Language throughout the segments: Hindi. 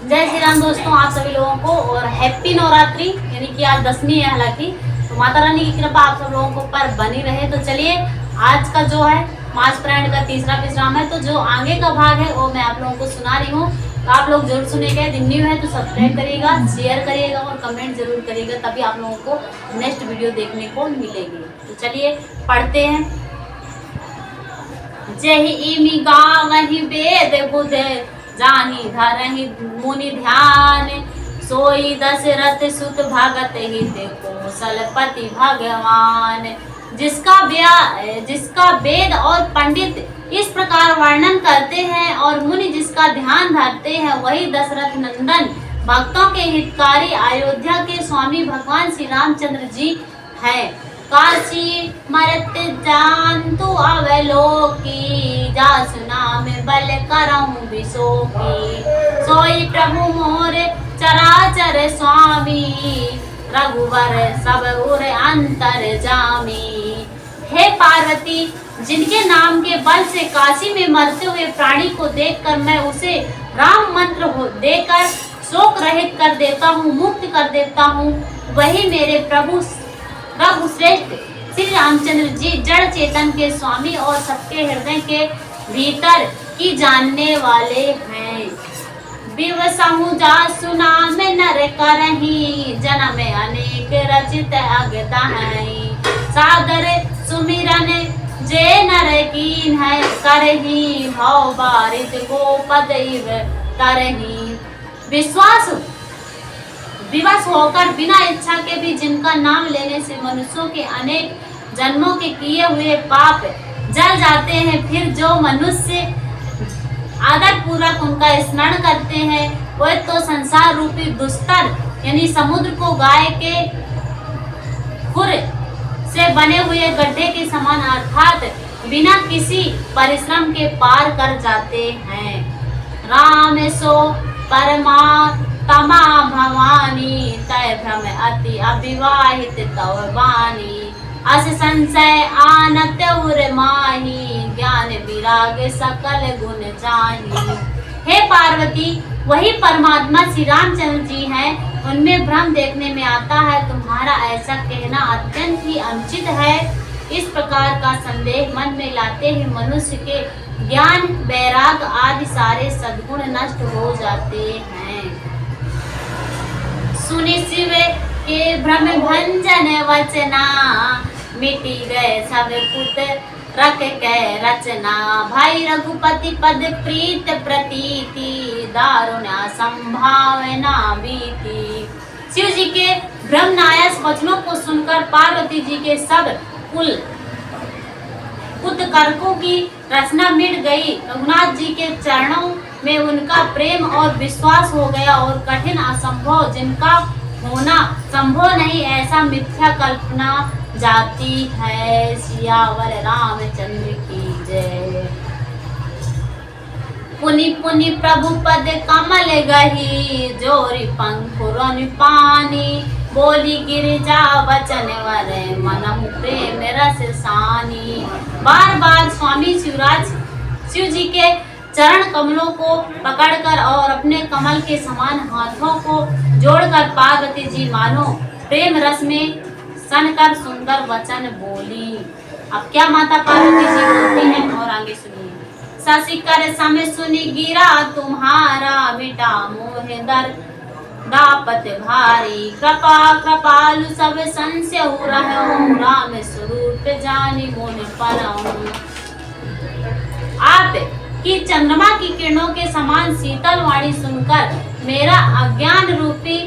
जय श्री राम दोस्तों, आप सभी लोगों को और हैप्पी नवरात्रि। यानी कि आज 10वीं है, हालांकि तो माता रानी की कृपा आप सब लोगों को पर बनी रहे। तो चलिए, आज का जो है मास प्राण का तीसरा विश्राम है, तो जो आगे का भाग है वो मैं आप लोगों को सुना रही हूँ। तो आप लोग जरूर सुनेगा। यदि न्यू है तो सब्सक्राइब करिएगा, शेयर करिएगा और कमेंट जरूर करिएगा, तभी आप लोगों को नेक्स्ट वीडियो देखने को मिलेगी। तो चलिए पढ़ते हैं। जय इमि गावहि वेद बुध जाहि धरहि मुनि ध्यान, सोई दशरथ सुत भगत हित कौशलपति भगवान। जिसका वेद और पंडित इस प्रकार वर्णन करते हैं और मुनि जिसका ध्यान धरते हैं, वही दशरथ नंदन भक्तों के हितकारी अयोध्या के स्वामी भगवान श्री रामचंद्र जी हैं। काशी मरत जानतु अवलोकी, जासु नाम बल करऊं बिसोकी। सोई प्रभु मोर चराचर स्वामी, रघुवर सब उर अंतर जामी। हे पार्वती, जिनके नाम के बल से काशी में मरते हुए प्राणी को देखकर मैं उसे राम मंत्र देकर शोक रहित कर देता हूँ, मुक्त कर देता हूँ, वही मेरे प्रभु रघु श्रेष्ठ श्री रामचंद्र जी जड़ चेतन के स्वामी और सबके हृदय के भीतर की जानने वाले हैं। विवसहु जासु नाम नर करहि, जन्म अनेक रचित अगताहि। सादर सुमिरन जे नर कीन है, करहि भव बारित गोपद इव तरहि। विवश होकर बिना इच्छा के भी जिनका नाम लेने से मनुष्यों के अनेक जन्मों के किए हुए पाप जल जाते हैं, फिर जो मनुष्य आदर पूर्वक उनका स्मरण करते हैं, वह तो संसार रूपी दुस्तर यानी समुद्र को गाय के खुर से बने हुए गड्ढे के समान अर्थात बिना किसी परिश्रम के पार कर जाते हैं। राम सो परमा तमा भवानी, तय भ्रम अति अविवाहित तव वाणी। अस संशय आनत उर माही, ज्ञान विराग सकल गुण चाही। हे पार्वती, वही परमात्मा श्री रामचंद्र जी हैं, उनमें भ्रम देखने में आता है। तुम्हारा ऐसा कहना अत्यंत ही अनुचित है। इस प्रकार का संदेह मन में लाते ही मनुष्य के ज्ञान वैराग आदि सारे सद्गुण नष्ट हो जाते हैं। सुनि शिव के भ्रम भंजन वचना, मिटी गए सब पुत रख के रचना। भाई रघुपति पद प्रीत प्रतीति, दारुण संभावना बीती। शिव जी के भ्रम नायक वचनों को सुनकर पार्वती जी के सब कुल कुतर्कों की रचना मिट गई। रघुनाथ जी के चरणों में उनका प्रेम और विश्वास हो गया और कठिन असंभव जिनका होना संभव नहीं, ऐसा मिथ्या कल्पना जाती है। सियावर रामचंद्र की जय। पुनि पुनि प्रभु पद कमल गही, जोरी पंखुरन पानी। बोली गिरिजा वचन वर, मनहु प्रेम रस सानी। बार बार स्वामी शिव जी के चरण कमलों को पकड़कर और अपने कमल के समान हाथों को जोड़कर पार्वती जी मानो प्रेम रस में सनकर सुंदर वचन बोली। अब क्या माता पार्वती जी बोलती हैं और आगे सुनिए। शशि कर सम सुनि गिरा तुम्हारा, मिटा मोह दर दापत भारी। कृपा कृपालु सब संशय रहूं, राम स्वरूप जानि मोह परऊं। आप कि चंद्रमा की किरणों के समान शीतल वाणी सुनकर मेरा अज्ञान रूपी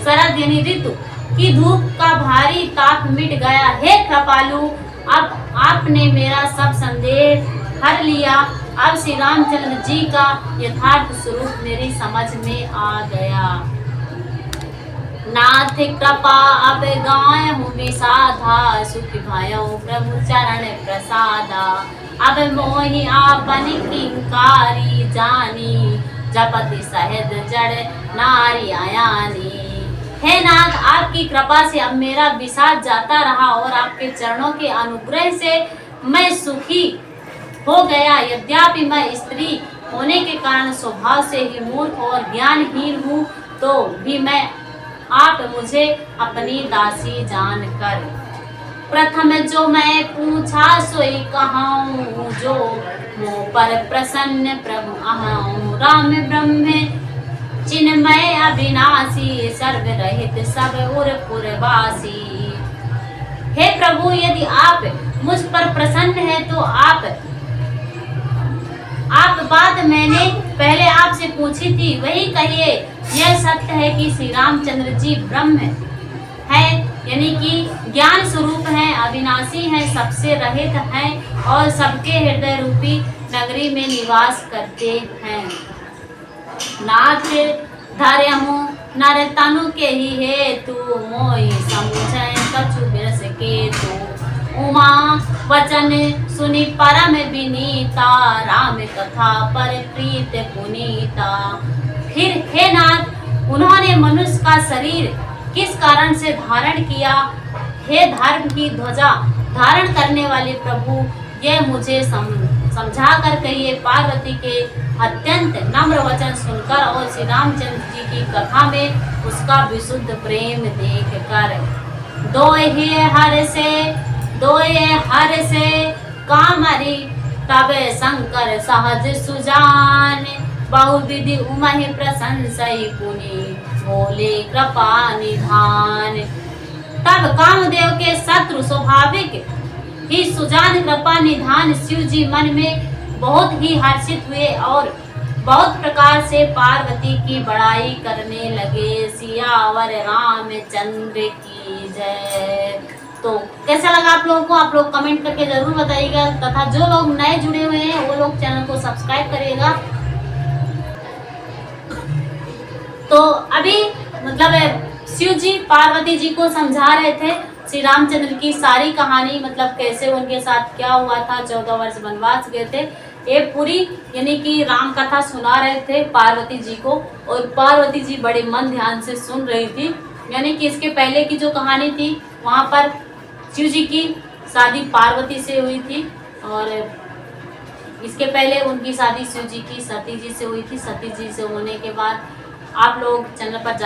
शरद यानी ऋतु की धूप का भारी ताप मिट गया। हे कृपालु, अब आपने मेरा सब संदेह हर लिया। अब श्री रामचंद्र जी का यथार्थ स्वरूप मेरी समझ में आ गया। नाथ कृपा अब गाय हूँ विसाधा, सुख भयो प्रभु चरण प्रसादा। अब मोहि आपन किंकारी जानी, जपति सहज जड़ नारी आयानी। हे नाथ, आपकी कृपा से अब मेरा विषाद जाता रहा और आपके चरणों के अनुग्रह से मैं सुखी हो गया। यद्यपि मैं स्त्री होने के कारण स्वभाव से ही मूर्ख और ज्ञानहीन हूँ, तो भी मैं आप मुझे अपनी दासी जानकर प्रथम जो मैं पूछा सोई कहाऊँ, जो मुँह पर प्रसन्न प्रभु अहाऊँ। राम ब्रह्म चिन्मय अविनाशी, सर्वरहित सब उर पुरवासी। हे प्रभु, यदि आप मुझ पर प्रसन्न है तो आप बात मैंने पहले आपसे पूछी थी वही कहिए। यह सत्य है कि श्री रामचंद्र जी ब्रह्म है, यानी कि ज्ञान स्वरूप है, अविनाशी है, सबसे रहित है और सबके हृदय रूपी नगरी में निवास करते हैं। नाथ धर्यहु नर तनु के ही हेतु, मोहि समुझै कछु बिरस केतु। उमा वचन सुनि परम विनीता, राम कथा पर प्रीत पुनीता। फिर हे नाथ, उन्होंने मनुष्य का शरीर किस कारण से धारण किया? हे धर्म की ध्वजा धारण करने वाले प्रभु, यह मुझे समझा कर कहिए। पार्वती के अत्यंत नम्र वचन सुनकर और श्री रामचंद्र जी की कथा में उसका विशुद्ध प्रेम देखकर, दोए हर से कामरी, तब शंकर सहज सुजान। बहुविधि उमहि प्रशंसई पुनि, बोले कृपा निधान। तब कामदेव के शत्रु स्वाभाविक ही सुजान कृपा निधान शिव जी मन में बहुत ही हर्षित हुए और बहुत प्रकार से पार्वती की बड़ाई करने लगे। सियावर रामचंद्र की जय। तो कैसा लगा आप लोगों को? आप लोग कमेंट करके जरूर बताइएगा, तथा जो लोग नए जुड़े हुए हैं वो लोग चैनल को सब्सक्राइब करिएगा। तो अभी मतलब शिव जी पार्वती जी को समझा रहे थे श्री रामचंद्र की सारी कहानी, मतलब कैसे उनके साथ क्या हुआ था, 14 वर्ष वनवास गए थे, ये पूरी यानी कि राम कथा सुना रहे थे पार्वती जी को। और पार्वती जी बड़े मन ध्यान से सुन रही थी। यानी कि इसके पहले की जो कहानी थी वहाँ पर शिव जी की शादी पार्वती से हुई थी और इसके पहले उनकी शादी शिव जी की सती जी से हुई थी। सती जी से होने के बाद आप लोग चैनल पर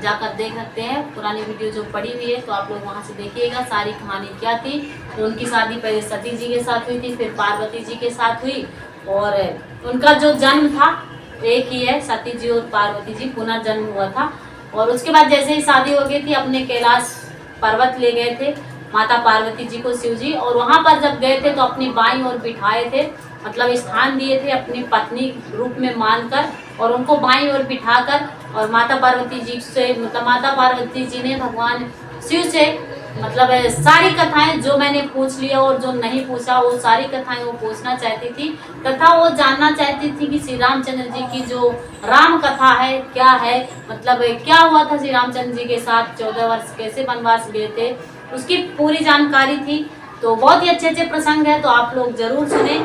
जाकर देख सकते हैं पुरानी वीडियो जो पड़ी हुई है, तो आप लोग वहां से देखिएगा सारी कहानी क्या थी। तो उनकी शादी पहले सती जी के साथ हुई थी, फिर पार्वती जी के साथ हुई और उनका जो जन्म था एक ही है, सती जी और पार्वती जी पुनर्जन्म हुआ था। और उसके बाद जैसे ही शादी हो गई थी अपने कैलाश पर्वत ले गए थे माता पार्वती जी को शिव जी, और वहां पर जब गए थे तो अपनी बाईं ओर बिठाए थे, मतलब स्थान दिए थे अपनी पत्नी रूप में मानकर और उनको बाईं ओर बिठाकर। और माता पार्वती जी से मतलब माता पार्वती जी ने भगवान शिव से मतलब सारी कथाएं जो मैंने पूछ लिया और जो नहीं पूछा वो सारी कथाएं वो पूछना चाहती थी, तथा वो जानना चाहती थी कि श्री रामचंद्र जी की जो राम कथा है क्या है, मतलब क्या हुआ था श्री रामचंद्र जी के साथ, 14 वर्ष कैसे वनवास गए थे, उसकी पूरी जानकारी थी। तो बहुत ही अच्छे अच्छे प्रसंग है, तो आप लोग जरूर सुने।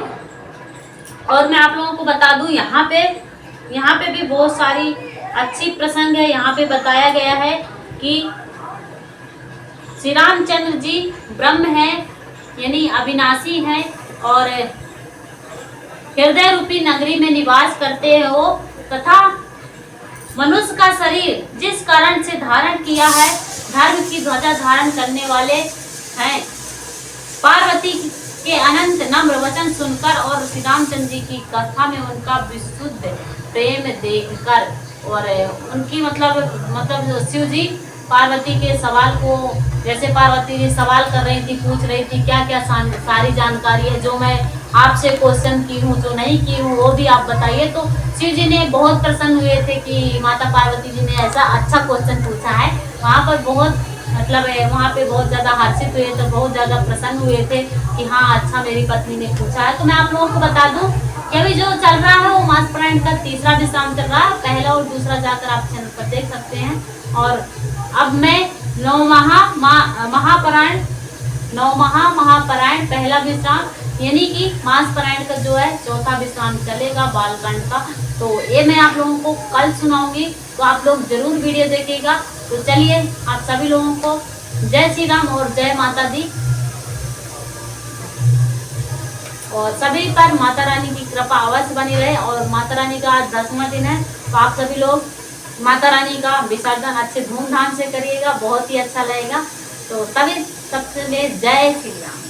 और मैं आप लोगों को बता दूं यहाँ पे भी बहुत सारी अच्छी प्रसंग है। यहाँ पे बताया गया है कि श्री रामचंद्र जी ब्रह्म है, यानी अविनाशी है और हृदय रूपी नगरी में निवास करते हैं वो, तथा मनुष्य का शरीर जिस कारण से धारण किया है धर्म की ध्वजा धारण करने वाले हैं। पार्वती के अनंत नम्र वचन सुनकर और श्री रामचंद्र जी की कथा में उनका विशुद्ध प्रेम देखकर और उनकी मतलब शिव जी पार्वती के सवाल को, जैसे पार्वती जी सवाल कर रही थी, पूछ रही थी क्या क्या सारी जानकारी है जो मैं आपसे क्वेश्चन की हूँ जो नहीं की हूँ वो भी आप बताइए। तो शिव जी ने बहुत प्रसन्न हुए थे कि माता पार्वती जी ने ऐसा अच्छा क्वेश्चन पूछा है। वहाँ पर बहुत मतलब वहाँ पे बहुत ज़्यादा हर्षित हुए थे, बहुत ज़्यादा प्रसन्न हुए थे कि हाँ अच्छा मेरी पत्नी ने पूछा है। तो मैं आप लोगों को बता दूँ कि अभी जो चल रहा है वो मास पुराण का तीसरा विश्राम चल रहा है, पहला और दूसरा जाकर आप चैनल पर देख सकते हैं। और अब मैं नवमहा महापरायण पहला विश्राम यानी कि मास पारायण का जो है चौथा विश्राम चलेगा बालकांड का, तो ये मैं आप लोगों को कल सुनाऊंगी, तो आप लोग जरूर वीडियो देखिएगा। तो चलिए आप सभी लोगों को जय श्री राम और जय माता दी। और सभी पर माता रानी की कृपा अवश्य बनी रहे। और माता रानी का आज 10वां दिन है, तो आप सभी लोग माता रानी का विसर्जन अच्छे धूमधाम से करिएगा, बहुत ही अच्छा लगेगा। तो तभी सबसे जय श्री राम।